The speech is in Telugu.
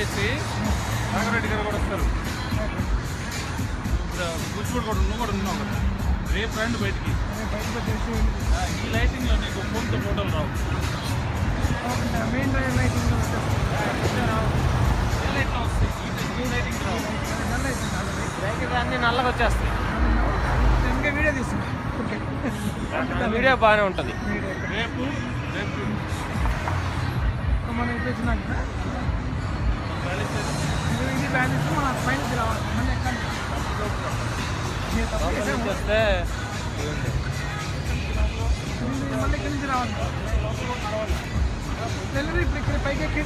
చేసి నాగరెడ్డి గారు కూడా వస్తారు. ఇప్పుడు కూర్చోడు కూడా నువ్వు కూడా ఉన్నావు కదా, రేపు రండి బయటికి. ఈ లైటింగ్లో నీకు ఫోన్తో ఫోటోలు రావు. మెయిన్ డ్రైవ్ లైటింగ్ ఏ లైట్లో వస్తాయి, ఈ లైటింగ్ రావు. బ్రేక్ అన్నీ నల్లగా వచ్చేస్తాయి. ఇంకా వీడియో తీసుకున్నాం. వీడియో బాగానే ఉంటుంది. రేపు రేపు మనం ఇప్పుడు వచ్చినాక ఇది బ్యాలెన్స్ మన పైన రావాలి. మళ్ళీ ఎక్కడ వస్తే మళ్ళీ ఎక్కడి నుంచి రావాలి. డెలివరీ ఇప్పుడు ఇక్కడ పైకి ఎక్కి